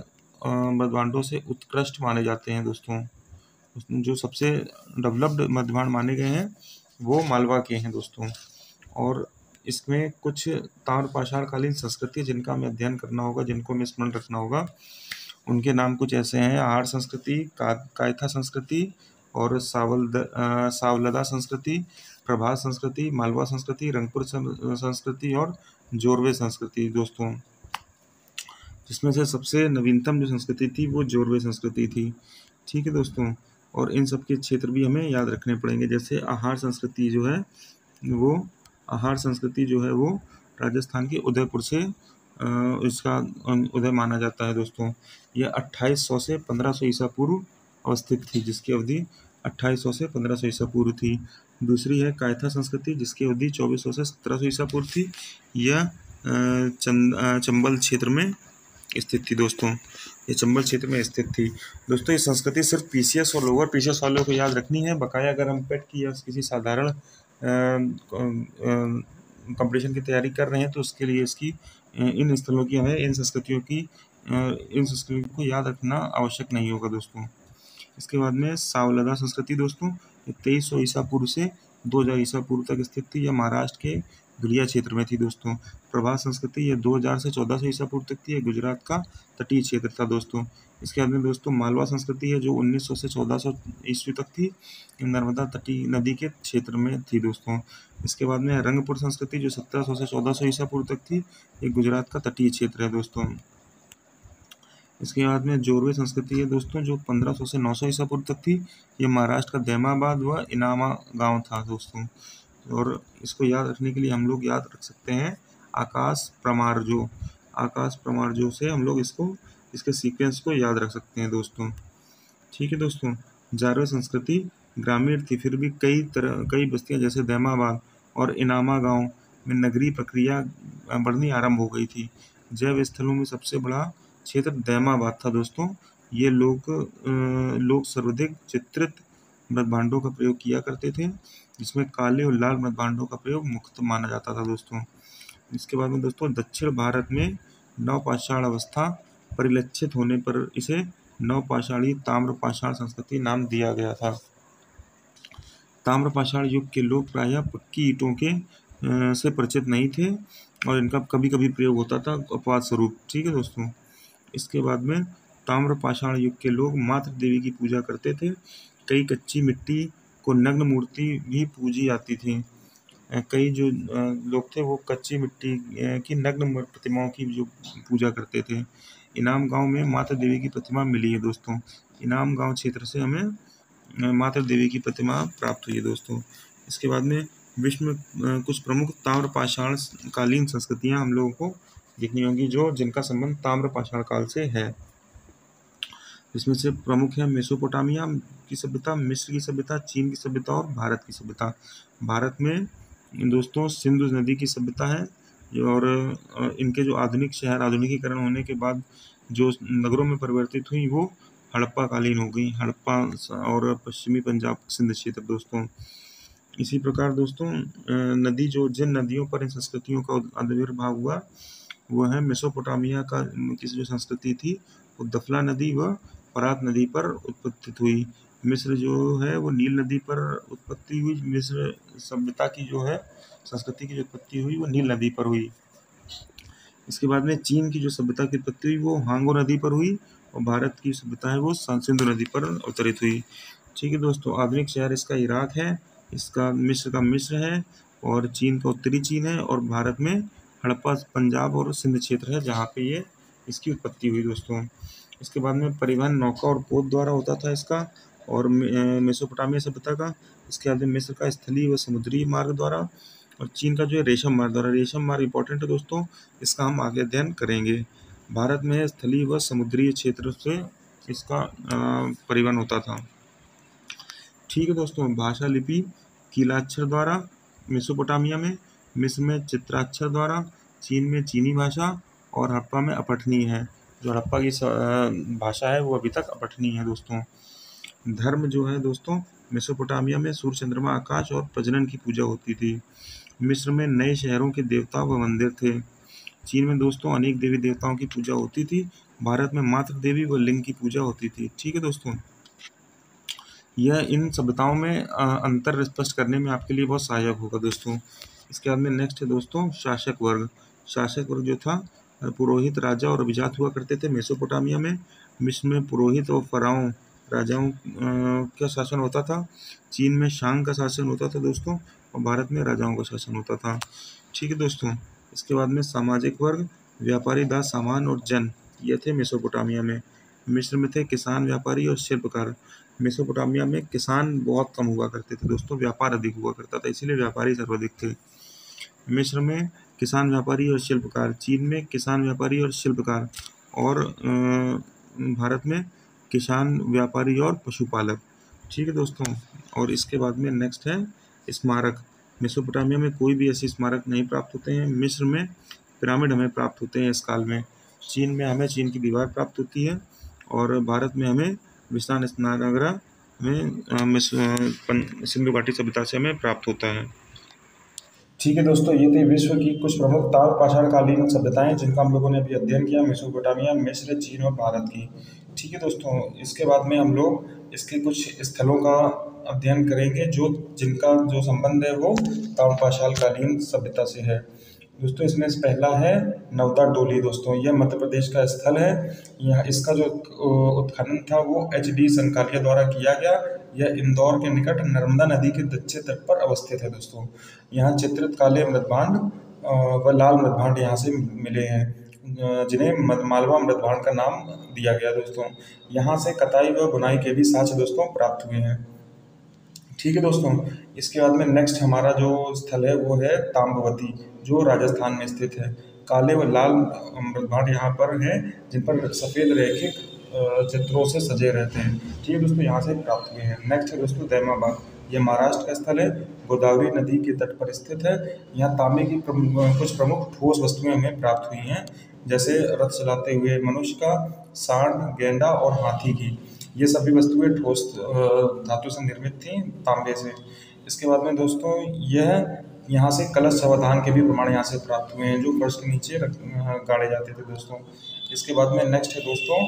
मृदभांडों से उत्कृष्ट माने जाते हैं दोस्तों। जो सबसे डेवलप्ड मृदभांड माने गए हैं वो मालवा के हैं दोस्तों। और इसमें कुछ ताम्रपाषाण कालीन संस्कृति जिनका हमें अध्ययन करना होगा, जिनको हमें स्मरण रखना होगा, उनके नाम कुछ ऐसे हैं: आहार संस्कृति, कायथा संस्कृति और सावलदा संस्कृति, प्रभास संस्कृति, मालवा संस्कृति, रंगपुर संस्कृति और जोरवे संस्कृति दोस्तों। जिसमें से सबसे नवीनतम जो संस्कृति थी वो जोरवे संस्कृति थी। ठीक है दोस्तों। और इन सब के क्षेत्र भी हमें याद रखने पड़ेंगे। जैसे आहार संस्कृति जो है वो राजस्थान के उदयपुर से इसका उदय माना जाता है दोस्तों। यह 2800 से 1500 ईसा पूर्व अवस्थित थी, जिसकी अवधि 2800 से 1500 ईसा पूर्व थी। दूसरी है कायथा संस्कृति, जिसकी अवधि 2400 से 1700 ईसा पूर्व थी। यह चंबल क्षेत्र में स्थित थी दोस्तों। ये चंबल क्षेत्र में स्थित थी दोस्तों। ये संस्कृति सिर्फ पीसीएस और लोअर पीसीएस वालों को याद रखनी है। बकाया अगर हम पेट की या किसी साधारण कंपटीशन की तैयारी कर रहे हैं तो उसके लिए इन संस्कृतियों को याद रखना आवश्यक नहीं होगा दोस्तों। इसके बाद में सावलदा संस्कृति दोस्तों, 2300 ईसा पूर्व से 2000 ईसा पूर्व तक स्थित थी। यह महाराष्ट्र के दुलिया क्षेत्र में थी दोस्तों। प्रभास संस्कृति यह 2000 से 1400 ईसा पूर्व तक थी। यह गुजरात का तटीय क्षेत्र था दोस्तों। इसके बाद में दोस्तों मालवा संस्कृति है, जो 1900 से 1400 ईस्वी तक थी। नर्मदा तटीय नदी के क्षेत्र में थी दोस्तों। इसके बाद में रंगपुर संस्कृति, जो 1700 से 1400 ईसा पूर्व तक थी। ये गुजरात का तटीय क्षेत्र है दोस्तों। इसके बाद में जोरवे संस्कृति है दोस्तों, जो 1500 से 900 ईसा पूर्व तक थी। ये महाराष्ट्र का दहमाबाद व इनामा गांव था दोस्तों। और इसको याद रखने के लिए हम लोग याद रख सकते हैं आकाश प्रमार्जो से हम लोग इसके सीक्वेंस को याद रख सकते हैं दोस्तों। ठीक है दोस्तों। जारवे संस्कृति ग्रामीण थी, फिर भी कई बस्तियां जैसे दहमाबाद और इनामा गांव में नगरीय प्रक्रिया बढ़नी आरंभ हो गई थी। जैव स्थलों में सबसे बड़ा क्षेत्र दहमाबाद था दोस्तों। ये लोग सर्वाधिक चित्रित मृदभांडों का प्रयोग किया करते थे, जिसमें काले और लाल मृदभांडों का प्रयोग मुख्य माना जाता था दोस्तों। इसके बाद में दोस्तों दक्षिण भारत में नवपाषाण अवस्था परिलक्षित होने पर इसे नवपाषाणी ताम्रपाषाण संस्कृति नाम दिया गया था। ताम्रपाषाण युग के लोग प्रायः पक्की ईंटों से परिचित नहीं थे और इनका कभी कभी प्रयोग होता था अपवाद स्वरूप। ठीक है दोस्तों। इसके बाद में ताम्रपाषाण युग के लोग मातृ देवी की पूजा करते थे। कई कच्ची मिट्टी को नग्न मूर्ति भी पूजी जाती थी। कई जो लोग थे वो कच्ची मिट्टी की नग्न प्रतिमाओं की जो पूजा करते थे। इनाम गांव में माता देवी की प्रतिमा मिली है दोस्तों। इनाम गांव क्षेत्र से हमें माता देवी की प्रतिमा प्राप्त हुई है दोस्तों। इसके बाद में विश्व में कुछ प्रमुख ताम्रपाषाण कालीन संस्कृतियां हम लोगों को देखनी होंगी जिनका संबंध ताम्रपाषाण काल से है। इसमें से प्रमुख है मेसोपोटामिया की सभ्यता, मिस्र की सभ्यता, चीन की सभ्यता और भारत की सभ्यता। भारत में दोस्तों सिंधु नदी की सभ्यता है, और इनके जो आधुनिक शहर आधुनिकीकरण होने के बाद जो नगरों में परिवर्तित हुई वो हड़प्पा कालीन हो गई। हड़प्पा और पश्चिमी पंजाब सिंध क्षेत्र दोस्तों। इसी प्रकार दोस्तों जिन नदियों पर इन संस्कृतियों का आविर्भाव हुआ वो है मेसोपोटामिया की जो संस्कृति थी वो दफला नदी व फरात नदी पर उत्पत्ति हुई। मिस्र जो है वो नील नदी पर उत्पत्ति हुई। मिस्र सभ्यता की जो है संस्कृति की जो उत्पत्ति हुई वो नील नदी पर हुई। इसके बाद में चीन की जो सभ्यता की उत्पत्ति हुई वो हांगो नदी पर हुई, और भारत की सभ्यता है वो सिंधु नदी पर अवतरित हुई। ठीक है दोस्तों। आधुनिक शहर इसका इराक है, इसका मिस्र है, और चीन का उत्तरी चीन है, और भारत में हड़प्पा पंजाब और सिंध क्षेत्र है जहाँ पे ये इसकी उत्पत्ति हुई दोस्तों। इसके बाद में परिवहन नौका और पोत द्वारा होता था इसका, और मेसोपोटामिया सभ्यता का। इसके बाद में मिस्र का स्थलीय व समुद्री मार्ग द्वारा, और चीन का जो है रेशम मार्ग द्वारा। रेशम मार्ग इंपॉर्टेंट है दोस्तों, इसका हम आगे अध्ययन करेंगे। भारत में स्थलीय व समुद्री क्षेत्र से इसका परिवहन होता था। ठीक है दोस्तों। भाषा लिपि कीलाक्षर द्वारा मेसोपोटामिया में, मिस्र में चित्राक्षर द्वारा, चीन में चीनी भाषा, और हड़प्पा में अपठनीय है। जो हड़प्पा की भाषा है वो अभी तक अपठनीय है दोस्तों। धर्म जो है दोस्तों, मेसोपोटामिया में सूर्य, चंद्रमा, आकाश और प्रजनन की पूजा होती थी। मिस्र में नए शहरों के देवता व मंदिर थे। चीन में दोस्तों अनेक देवी देवताओं की पूजा होती थी। भारत में मातृ देवी व लिंग की पूजा होती थी। ठीक है दोस्तों। यह इन सभ्यताओं में अंतर स्पष्ट करने में आपके लिए बहुत सहायक होगा दोस्तों। इसके बाद में नेक्स्ट है दोस्तों शासक वर्ग। शासक वर्ग जो था, पुरोहित, राजा और अभिजात हुआ करते थे मेसोपोटामिया में। मिस्र में पुरोहित और फराओं राजाओं का शासन होता था। चीन में शांग का शासन होता था दोस्तों, और भारत में राजाओं का शासन होता था। ठीक है दोस्तों। इसके बाद में सामाजिक वर्ग, व्यापारी, दास, सामान और जन, ये थे मेसोपोटामिया में। मिस्र में थे किसान, व्यापारी और शिल्पकार। मेसोपोटामिया में किसान बहुत कम हुआ करते थे दोस्तों, व्यापार अधिक हुआ करता था, इसीलिए व्यापारी सर्वाधिक थे। मिस्र में किसान, व्यापारी और शिल्पकार। चीन में किसान, व्यापारी और शिल्पकार, और भारत में किसान, व्यापारी और पशुपालक। ठीक है दोस्तों। और इसके बाद में नेक्स्ट है स्मारक। मेसोपोटामिया में कोई भी ऐसे स्मारक नहीं प्राप्त होते हैं। मिस्र में पिरामिड हमें प्राप्त होते हैं इस काल में। चीन में हमें चीन की दीवार प्राप्त होती है, और भारत में हमें विशाल स्नानगृह में सिंधु घाटी सभ्यता से हमें प्राप्त होता है। ठीक है दोस्तों, ये थे विश्व की कुछ प्रमुख ताम्रपाषाण कालीन सभ्यताएं जिनका हम लोगों ने अभी अध्ययन किया, मेसोपोटामिया, मिस्र, चीन और भारत की। ठीक है दोस्तों, इसके बाद में हम लोग इसके कुछ स्थलों का अध्ययन करेंगे जिनका जो संबंध है वो ताम्रपाषाण कालीन सभ्यता से है। दोस्तों इसमें से पहला है नवदा डोली। दोस्तों यह मध्य प्रदेश का स्थल है। यह इसका जो उत्खनन था वो एच.डी. संकालिया द्वारा किया गया। यह इंदौर के निकट नर्मदा नदी के दक्षिण तट पर अवस्थित है दोस्तों। यहाँ चित्रित काले मृदभांड व लाल मृदभांड यहाँ से मिले हैं, जिन्हें मालवा मृदभांड का नाम दिया गया दोस्तों। यहाँ से कताई व बुनाई के भी साक्ष्य दोस्तों प्राप्त हुए हैं। ठीक है दोस्तों। इसके बाद में नेक्स्ट हमारा जो स्थल है वो है ताम्रवती, जो राजस्थान में स्थित है। काले व लाल मृदभांड यहाँ पर हैं, जिन पर सफ़ेद रैखिक चित्रों से सजे रहते हैं। ठीक है दोस्तों, यहाँ से प्राप्त हुए हैं। नेक्स्ट है दोस्तों दैमाबाद। यह महाराष्ट्र का स्थल है, गोदावरी नदी के तट पर स्थित है। यहाँ तांबे की कुछ प्रमुख ठोस वस्तुएं हमें प्राप्त हुई हैं, जैसे रथ चलाते हुए मनुष्य का, सांड, गेंडा और हाथी की। ये सभी वस्तुएं ठोस धातु से निर्मित थी, तांबे से। इसके बाद में दोस्तों यह यहाँ से कलश अवधान के भी प्रमाण यहाँ से प्राप्त हुए हैं, जो फर्श के नीचे गाड़े जाते थे दोस्तों। इसके बाद में नेक्स्ट है दोस्तों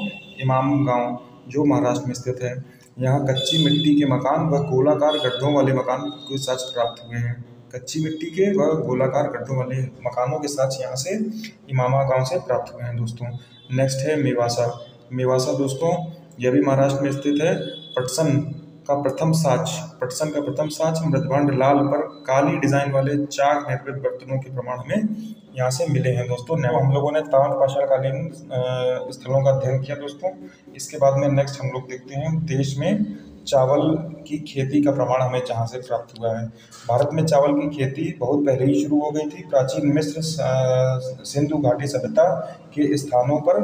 इमाम गांव, जो महाराष्ट्र में स्थित है। यहाँ कच्ची मिट्टी के मकान व गोलाकार गड्ढों वाले मकान के साक्ष्य प्राप्त हुए हैं। कच्ची मिट्टी के व गोलाकार गड्ढों वाले मकानों के साक्ष्य यहाँ से इमामा गांव से प्राप्त हुए हैं दोस्तों। नेक्स्ट है मेवासा। मेवासा दोस्तों यह भी महाराष्ट्र में स्थित है। पटसन का प्रथम साक्ष्य मृदभांड लाल पर काली डिजाइन वाले चाक निर्मित बर्तनों के प्रमाण हमें यहाँ से मिले हैं दोस्तों। हम लोगों ने ताम्रपाषाण कालीन स्थलों का अध्ययन किया दोस्तों। इसके बाद में नेक्स्ट हम लोग देखते हैं देश में चावल की खेती का प्रमाण हमें जहाँ से प्राप्त हुआ है। भारत में चावल की खेती बहुत पहले ही शुरू हो गई थी। प्राचीन मिस्र सिंधु घाटी सभ्यता के स्थानों पर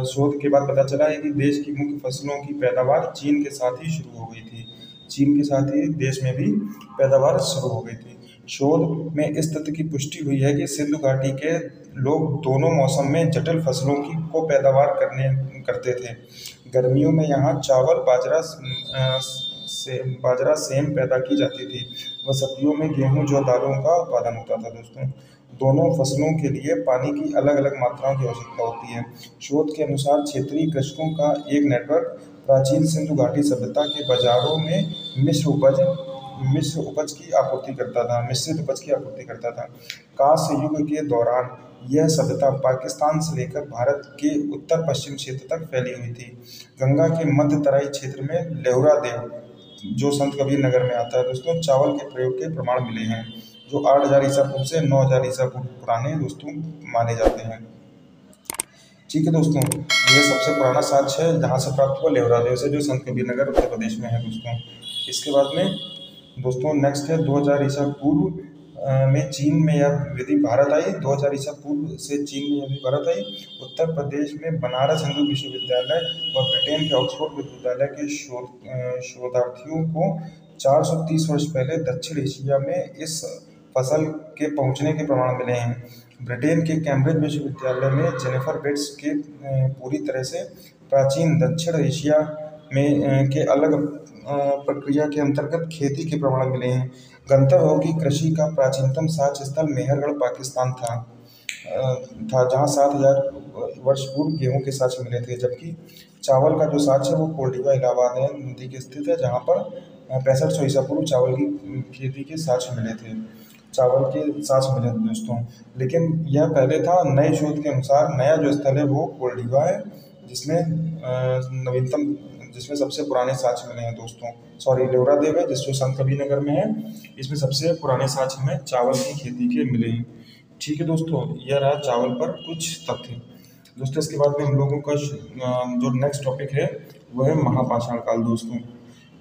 शोध के बाद पता चला है कि देश की मुख्य फसलों की पैदावार चीन के साथ ही शुरू हो गई थी। चीन के साथ ही देश में भी पैदावार शुरू हो गई थी। शोध में इस तथ्य की पुष्टि हुई है कि सिंधु घाटी के लोग दोनों मौसम में जटिल फसलों को पैदावार करते थे। गर्मियों में यहाँ चावल, बाजरा, सेम पैदा की जाती थी, व सर्दियों में गेहूं, जौ, दालों का उत्पादन होता था दोस्तों। दोनों फसलों के लिए पानी की अलग अलग मात्राओं की आवश्यकता होती है। शोध के अनुसार क्षेत्रीय कृषकों का एक नेटवर्क प्राचीन सिंधु घाटी सभ्यता के बाजारों में मिश्रित उपज की आपूर्ति करता था। कांस्य युग के दौरान यह सभ्यता पाकिस्तान से लेकर भारत के उत्तर पश्चिम क्षेत्र तक फैली हुई थी। गंगा के मध्य तराई क्षेत्र में लेहुरा देव जो संत कबीर नगर में आता है दोस्तों, चावल के प्रयोग के प्रमाण मिले हैं, जो 8000 ईसा पूर्व से 9000 ईसा पूर्व पुराने दोस्तों माने जाते हैं। ठीक है दोस्तों, ये सबसे पुराना साक्ष्य है जहाँ से प्राप्त हुआ, लेवरादेव से, जो संत कबीर नगर उत्तर प्रदेश में है दोस्तों। इसके बाद में दोस्तों नेक्स्ट है 2000 ईसा पूर्व में चीन में यह विधि भारत आई। 2000 ईसा पूर्व से चीन में यह विधि भारत आई। उत्तर प्रदेश में बनारस हिंदू विश्वविद्यालय और ब्रिटेन के ऑक्सफोर्ड विश्वविद्यालय के शोधार्थियों को 430 वर्ष पहले दक्षिण एशिया में इस फसल के पहुंचने के प्रमाण मिले हैं। ब्रिटेन के कैम्ब्रिज विश्वविद्यालय में जेनिफर बेट्स के पूरी तरह से प्राचीन दक्षिण एशिया में के अलग प्रक्रिया के अंतर्गत खेती के प्रमाण मिले हैं। गंतव्य की कृषि का प्राचीनतम साक्ष्य स्थल मेहरगढ़ पाकिस्तान था जहाँ 7000 वर्ष पूर्व गेहूं के साक्ष्य मिले थे, जबकि चावल का जो साक्ष्य है वो कोल्डिवा इलाहाबाद नदी के स्थित है, जहाँ पर 6500 ईसा पूर्व चावल की खेती के साक्ष्य मिले थे, चावल के साक्ष्य मिले थे दोस्तों। लेकिन यह पहले था, नए शोध के अनुसार नया जो स्थल है वो कोल्डिवा है, जिसमें नवीनतम जिसमें सबसे पुराने साक्ष्य मिले हैं दोस्तों। सॉरी, लेवरादेव है जिसको संत कबीर नगर में है, इसमें सबसे पुराने साक्ष्य हमें चावल की खेती के मिले हैं। ठीक है दोस्तों, यह रहा चावल पर कुछ तथ्य दोस्तों। इसके बाद में हम लोगों का जो नेक्स्ट टॉपिक है वो है महापाषाण काल दोस्तों।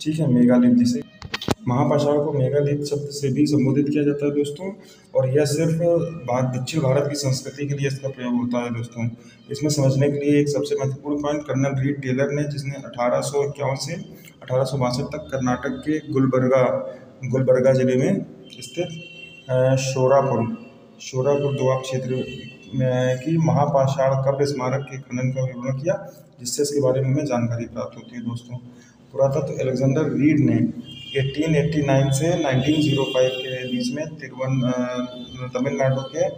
ठीक है, मेगालिथ जिसे महापाषाण को मेगालिथ शब्द से भी संबोधित किया जाता है दोस्तों, और यह सिर्फ दक्षिण भारत की संस्कृति के लिए इसका प्रयोग होता है दोस्तों। इसमें समझने के लिए एक सबसे महत्वपूर्ण पॉइंट कर्नल रीड टेलर ने, जिसने 1851 से 1862 तक कर्नाटक के गुलबर्गा जिले में स्थित शोरापुर दोआब क्षेत्र की महापाषाण कब्र स्मारक के खनन का विवरण किया, जिससे इसके बारे में हमें जानकारी प्राप्त होती है दोस्तों। पुरातत्व एलेक्जेंडर रीड ने 1889 से 1905 के बीच में तमिलनाडु के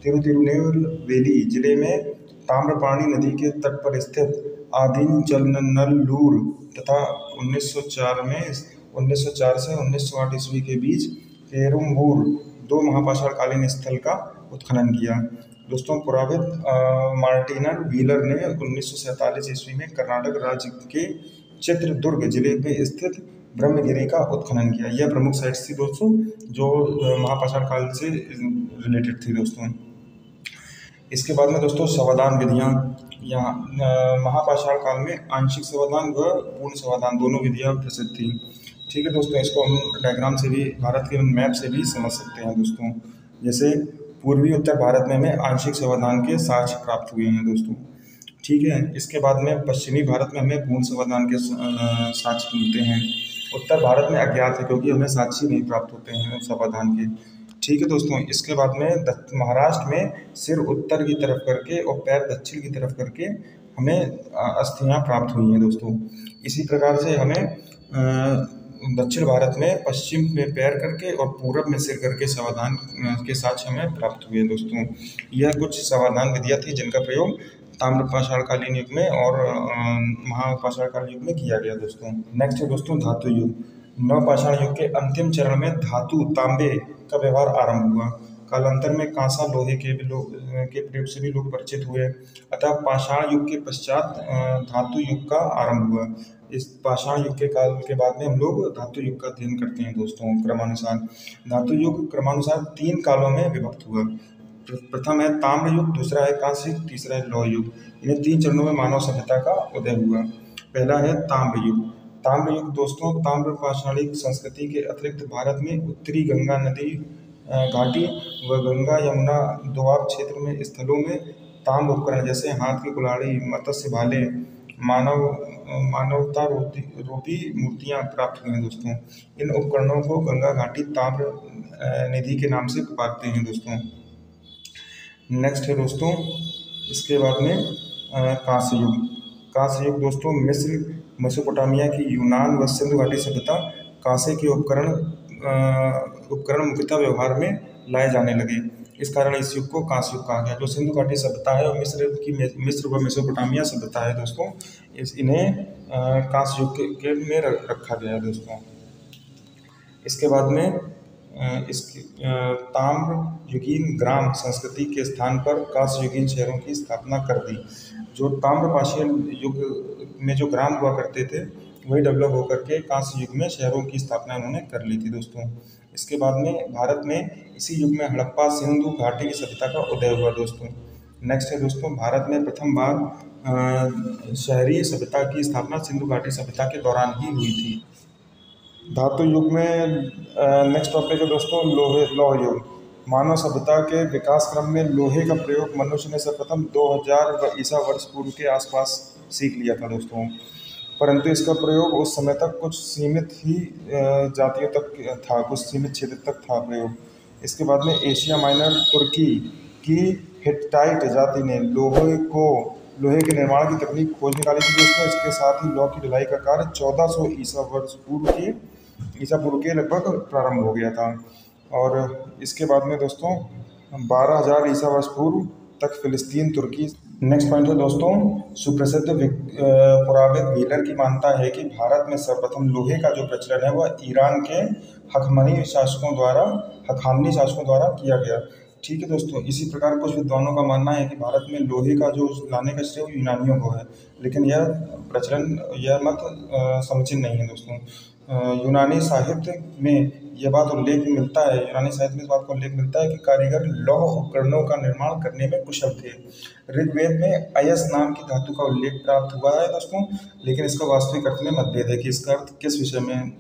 तिरुनेलवेली जिले में ताम्रपाणी नदी के तट पर स्थित आदिचनल्लूर तथा 1904 से 1908 ईस्वी के बीच पेरुम्बूर दो महापाषाणकालीन स्थल का उत्खनन किया दोस्तों। पुराविद मार्टिनर व्हीलर ने 1947 ईस्वी में कर्नाटक राज्य के चित्रदुर्ग जिले में स्थित ब्रह्मगिरी का उत्खनन किया। यह प्रमुख साइट्स थी दोस्तों जो महापाषाण काल से रिलेटेड थी दोस्तों। इसके बाद में दोस्तों समाधान विधियाँ, यहाँ महापाषाण काल में आंशिक समाधान व पूर्ण समाधान दोनों विधियाँ प्रसिद्ध थी। ठीक है दोस्तों, इसको हम डायग्राम से भी, भारत के मैप से भी समझ सकते हैं दोस्तों। जैसे पूर्वी उत्तर भारत में हमें आंशिक समाधान के साक्ष्य प्राप्त हुए हैं दोस्तों। ठीक है, इसके बाद में पश्चिमी भारत में हमें पूर्ण समाधान के साक्ष्य मिलते हैं। उत्तर भारत में अज्ञात है क्योंकि हमें साक्ष्य नहीं प्राप्त होते हैं समाधान के। ठीक है दोस्तों, इसके बाद में महाराष्ट्र में सिर उत्तर की तरफ करके और पैर दक्षिण की तरफ करके हमें अस्थियां प्राप्त हुई हैं दोस्तों। इसी प्रकार से हमें दक्षिण भारत में पश्चिम में पैर करके और पूरब में सिर करके समाधान के साक्ष्य हमें प्राप्त हुए दोस्तों। यह कुछ समाधान विधियाँ थी जिनका प्रयोग ताम्रपाषाणकालीन युग में और महापाषाणकालीन युग में किया गया दोस्तों। नेक्स्ट है दोस्तों धातु युग। नवपाषाण युग के अंतिम चरण में धातु तांबे का व्यवहार आरंभ हुआ। कालांतर में कांसा लोहे के प्रयोग से भी लोग परिचित हुए, अतः पाषाण युग के पश्चात धातु युग का आरंभ हुआ। इस पाषाण युग के काल के बाद में हम लोग धातु युग का अध्ययन करते हैं दोस्तों क्रमानुसार। धातु युग क्रमानुसार 3 कालों में विभक्त हुआ। प्रथम है ताम्र युग, दूसरा है कांस्य युग, तीसरा है लौह युग। इन्हें 3 चरणों में मानव सभ्यता का उदय हुआ। पहला है ताम्र युग। ताम्र युग दोस्तों ताम्र पाषाणिक संस्कृति के अतिरिक्त भारत में उत्तरी गंगा नदी घाटी व गंगा यमुना दोआब क्षेत्र में स्थलों में ताम्र उपकरण जैसे हाथ की कुल्हाड़ी, मत्स्य भाले, मानवता रूपी मूर्तियां प्राप्त हुई हैं दोस्तों। इन उपकरणों को गंगा घाटी ताम्र निधि के नाम से पुकारते हैं दोस्तों। नेक्स्ट है दोस्तों, इसके बाद में कांस्य युग। कांस्य युग दोस्तों मिस्र, मेसोपोटामिया की यूनान व सिंधु घाटी सभ्यता कांसे के उपकरण मुख्यतः व्यवहार में लाए जाने लगे। इस कारण इस युग को कांस्य युग कहा गया। जो सिंधु घाटी सभ्यता है और मिस्र व मेसोपोटामिया सभ्यता है दोस्तों, इन्हें कांस्य युग के में रखा गया है दोस्तों। इसके बाद में ताम्र युगीन ग्राम संस्कृति के स्थान पर कांस्य युगीन शहरों की स्थापना कर दी। जो ताम्रपाषाण युग में जो ग्राम हुआ करते थे वही डेवलप होकर के कांस्य युग में शहरों की स्थापना उन्होंने कर ली थी दोस्तों। इसके बाद में भारत में इसी युग में हड़प्पा सिंधु घाटी की सभ्यता का उदय हुआ दोस्तों। नेक्स्ट है दोस्तों, भारत में प्रथम बार शहरी सभ्यता की स्थापना सिंधु घाटी सभ्यता के दौरान ही हुई थी। धातु युग में नेक्स्ट टॉपिक है दोस्तों, लौह युग। मानव सभ्यता के विकास क्रम में लोहे का प्रयोग मनुष्य ने सर्वप्रथम 2000 ईसा वर्ष पूर्व के आसपास सीख लिया था दोस्तों, परंतु इसका प्रयोग उस समय तक कुछ सीमित ही जातियों तक था, कुछ सीमित क्षेत्र तक था प्रयोग। इसके बाद में एशिया माइनर तुर्की की हिट्टाइट जाति ने लोहे के निर्माण की तकनीक खोज निकाली थी दोस्तों। इसके साथ ही लौह की ढलाई का कार्य 1400 ईसा पूर्व के लगभग प्रारंभ हो गया था। और इसके बाद में दोस्तों 12,000 ईसा वर्ष पूर्व तक फिलिस्तीन तुर्की। नेक्स्ट पॉइंट है दोस्तों, सुप्रसिद्ध पुराविद व्हीलर की मानता है कि भारत में सर्वप्रथम लोहे का जो प्रचलन है वह ईरान के हखमनी शासकों द्वारा किया गया। ठीक है दोस्तों, इसी प्रकार कुछ विद्वानों का मानना है कि भारत में लोहे का जो लाने का श्रेय यूनानियों को है, लेकिन यह मत समुचित नहीं है दोस्तों। यूनानी साहित्य में यह बात उल्लेख मिलता है यूनानी साहित्य में इस बात का उल्लेख मिलता है कि कारीगर लौह उपकरणों का निर्माण करने में कुशल थे। ऋग्वेद में अयस नाम की धातु का उल्लेख प्राप्त हुआ है दोस्तों, लेकिन इसका वास्तविक अर्थ में मतभेद है कि इसका अर्थ किस विषय में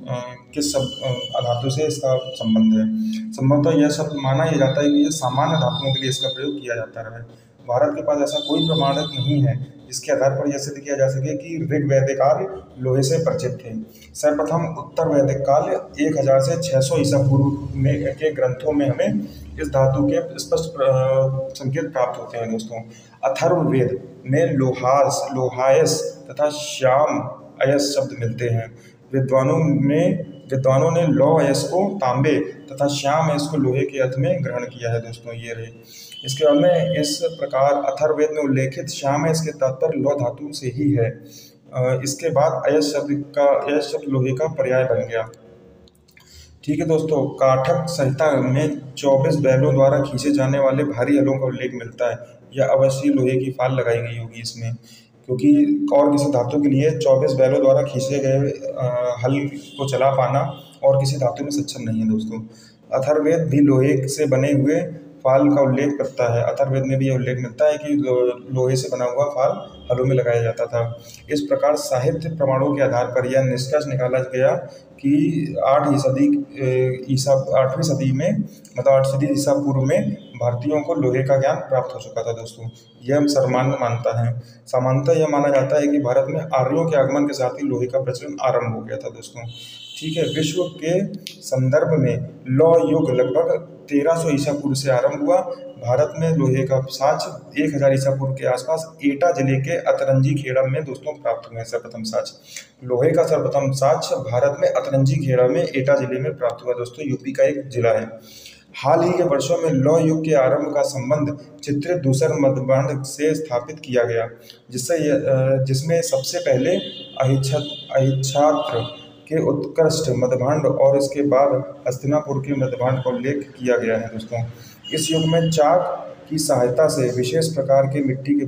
किस धातु से इसका संबंध है। संभवतः यह शब्द माना ही जाता है कि यह सामान्य धातुओं के लिए इसका प्रयोग किया जाता रहा है। भारत के पास ऐसा कोई प्रमाणित नहीं है जिसके आधार पर यह सिद्ध किया जा सके कि ऋग्वैदिक काल लोहे से परिचित थे। सर्वप्रथम उत्तर वैदिक काल 1000 से 600 ईसा पूर्व में के ग्रंथों में हमें इस धातु के स्पष्ट संकेत प्राप्त होते हैं दोस्तों। अथर्ववेद में लोहायस तथा श्याम अयस शब्द मिलते हैं। विद्वानों ने लौह अयस को तांबे तथा श्याम अयस को लोहे के अर्थ में ग्रहण किया है दोस्तों। ये रहे। इसके बाद में इस प्रकार अथर्ववेद में उल्लेखित श्याम अयस के तात्पर्य लौह धातु से ही है। इसके बाद अयस शब्द लोहे का पर्याय बन गया। ठीक है दोस्तों, काठक संहिता में 24 बैलों द्वारा खींचे जाने वाले भारी हलों का उल्लेख मिलता है। यह अवश्य लोहे की फाल लगाई गई होगी इसमें, क्योंकि और किसी धातु के लिए 24 बैलों द्वारा खींचे गए हल को चला पाना और किसी धातु में सक्षम नहीं है दोस्तों। अथर्ववेद भी लोहे से बने हुए फाल का उल्लेख करता है। अथर्ववेद में भी यह उल्लेख मिलता है कि लोहे से बना हुआ फाल हलों में लगाया जाता था। इस प्रकार साहित्य प्रमाणों के आधार पर यह निष्कर्ष निकाला गया कि 8वीं सदी में मतलब 8 सदी ईसा पूर्व में भारतीयों को लोहे का ज्ञान प्राप्त हो चुका था दोस्तों। यह हम सर्वमान्य मानता है। सामान्यतः यह माना जाता है कि भारत में आर्यों के आगमन के साथ ही लोहे का प्रचलन आरंभ हो गया था दोस्तों। ठीक है, विश्व के संदर्भ में लौह युग लगभग 1300 ईसा पूर्व से आरंभ हुआ। भारत में लोहे का साक्ष्य 1000 ईसा पूर्व के आसपास एटा जिले के अतरंजी खेड़ा में दोस्तों प्राप्त हुए हैं सर्वप्रथम साक्ष्य। लोहे का सर्वप्रथम साक्ष्य भारत में अतरंजी खेड़ा में एटा जिले में प्राप्त हुआ दोस्तों, यूपी का एक जिला है। हाल ही के वर्षों में लौह युग के आरंभ का संबंध चित्रित दूसर मध्यबांध से स्थापित किया गया, जिसमें सबसे पहले अहिच्छात्र के उत्कृष्ट मध्यभांड और इसके बाद हस्तिनापुर के मध्यभांड का उल्लेख किया गया है दोस्तों। इस युग में चाक की सहायता से विशेष प्रकार के मिट्टी के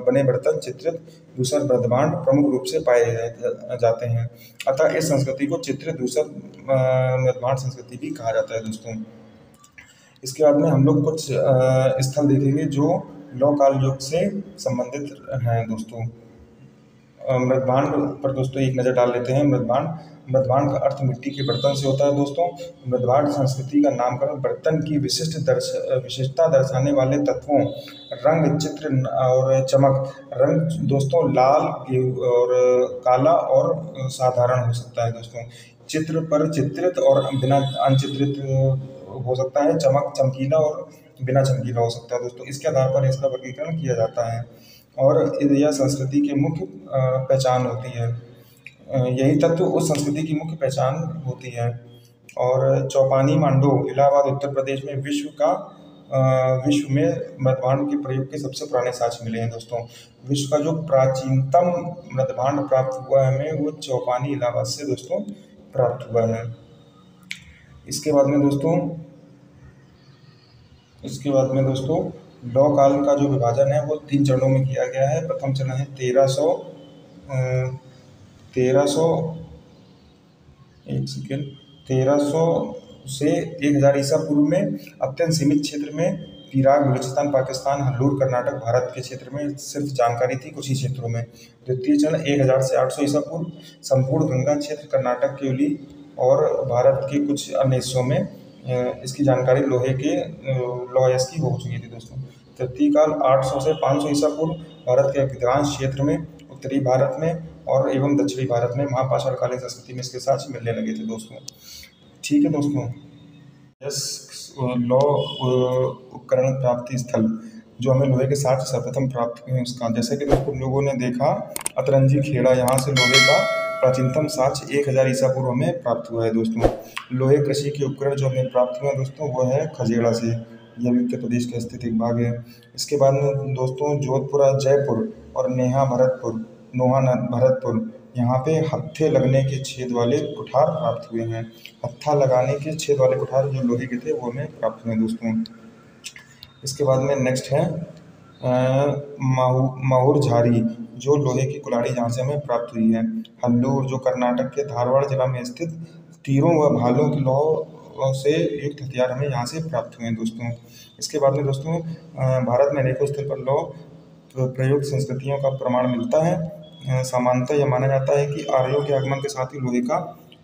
बने बर्तन चित्रित दूसर मध्यभांड प्रमुख रूप से पाए जाते हैं। अतः इस संस्कृति को चित्रित दूसर मध्यभांड संस्कृति भी कहा जाता है दोस्तों। इसके बाद में हम लोग कुछ स्थल देखेंगे जो लौह काल युग से संबंधित हैं दोस्तों। मृदभांड पर दोस्तों एक नज़र डाल लेते हैं। मृदभांड का अर्थ मिट्टी के बर्तन से होता है दोस्तों। मृदभांड संस्कृति का नामकरण बर्तन की विशिष्टता दर्शाने वाले तत्वों, रंग, चित्र और चमक। रंग दोस्तों लाल और काला और साधारण हो सकता है दोस्तों। चित्र पर चित्रित और बिना अनचित्रित हो सकता है। चमक चमकीला और बिना चमकीला हो सकता है दोस्तों। इसके आधार पर इसका वर्गीकरण किया जाता है और यह संस्कृति की मुख्य पहचान होती है। यही तत्व उस संस्कृति की मुख्य पहचान होती है। और चौपानी मांडो इलाहाबाद उत्तर प्रदेश में विश्व में मृदभांड के प्रयोग के सबसे पुराने साक्ष्य मिले हैं दोस्तों। विश्व का जो प्राचीनतम मृदभांड प्राप्त हुआ है हमें वो चौपानी इलाहाबाद से दोस्तों प्राप्त हुआ है। इसके बाद में दोस्तों लौह काल का जो विभाजन है वो 3 चरणों में किया गया है। प्रथम चरण है 1300 एक सेकेंड 1300 से 1000 ईसा पूर्व में अत्यंत सीमित क्षेत्र में इराक, बलूचिस्तान, पाकिस्तान, हल्लूर, कर्नाटक, भारत के क्षेत्र में सिर्फ जानकारी थी कुछ ही क्षेत्रों में। द्वितीय चरण 1000 से 800 ईसा पूर्व संपूर्ण गंगा क्षेत्र, कर्नाटक, केवली और भारत के कुछ अन्य हिस्सों में इसकी जानकारी लोहे के लौहयस की हो चुकी थी दोस्तों। तृतीय काल 800 से 500 ईसा पूर्व भारत के अधिकांश क्षेत्र में, उत्तरी भारत में और एवं दक्षिणी भारत में महापाषाणकालीन संस्कृति में इसके साक्ष्य मिलने लगे थे दोस्तों। ठीक है दोस्तों। यस, लौ उपकरण प्राप्ति स्थल जो हमें लोहे के साक्ष्य सर्वप्रथम प्राप्त हुए हैं उसका, जैसे कि दोस्तों लोगों ने देखा अतरंजी खेड़ा, यहाँ से लोहे का प्राचीनतम साक्ष्य 1000 ईसा पूर्व हमें प्राप्त हुआ है दोस्तों। लोहे कृषि के उपकरण जो हमें प्राप्त हुए हैं दोस्तों वो है खजेड़ा से, यह भी उत्तर प्रदेश के स्थित एक भाग है। इसके बाद में दोस्तों जोधपुर, जयपुर और नोहा भरतपुर यहाँ पे हत्थे लगने के छेद वाले कुठार प्राप्त हुए हैं। हत्था लगाने के छेद वाले कुठार जो लोहे के थे वो हमें प्राप्त हुए दोस्तों। इसके बाद में नेक्स्ट है माहुर झारी जो लोहे की कुल्हाड़ी जहाँ से हमें प्राप्त हुई है। हल्लूर जो कर्नाटक के धारवाड़ जिला में स्थित तीरों व भालों के लौह से युक्त हथियार हमें यहाँ से प्राप्त हुए हैं दोस्तों। इसके बाद में दोस्तों भारत में अनेकों स्थल पर लौह प्रयुक्त संस्कृतियों का प्रमाण मिलता है। सामान्यतः यह माना जाता है कि आर्यों के आगमन के साथ ही लोहे का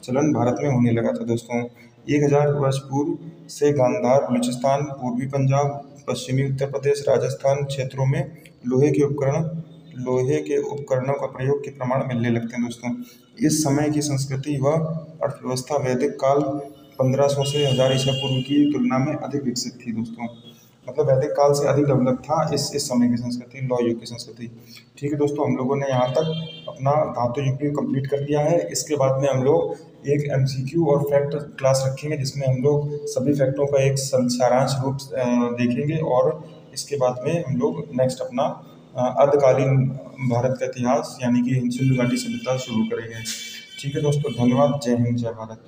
चलन भारत में होने लगा था दोस्तों। 1000 वर्ष पूर्व से गांधार, बलूचिस्तान, पूर्वी पंजाब, पश्चिमी उत्तर प्रदेश, राजस्थान क्षेत्रों में लोहे के उपकरणों का प्रयोग के प्रमाण मिलने लगते हैं दोस्तों। इस समय की संस्कृति व अर्थव्यवस्था वैदिक काल 1500 से 1000 ईसा पूर्व की तुलना में अधिक विकसित थी दोस्तों। मतलब वैदिक काल से अधिक डेवलप था इस समय की संस्कृति, लौह युग की संस्कृति। ठीक है दोस्तों, हम लोगों ने यहाँ तक अपना धातु युग भी कंप्लीट कर लिया है। इसके बाद में हम लोग एक MCQ और फैक्ट क्लास रखेंगे जिसमें हम लोग सभी फैक्टों का एक सारांश रूप देखेंगे और इसके बाद में हम लोग नेक्स्ट अपना अर्धकालीन भारत का इतिहास यानी कि सिंधु घाटी सभ्यता शुरू करेंगे। ठीक है दोस्तों, धन्यवाद। जय हिंद, जय भारत।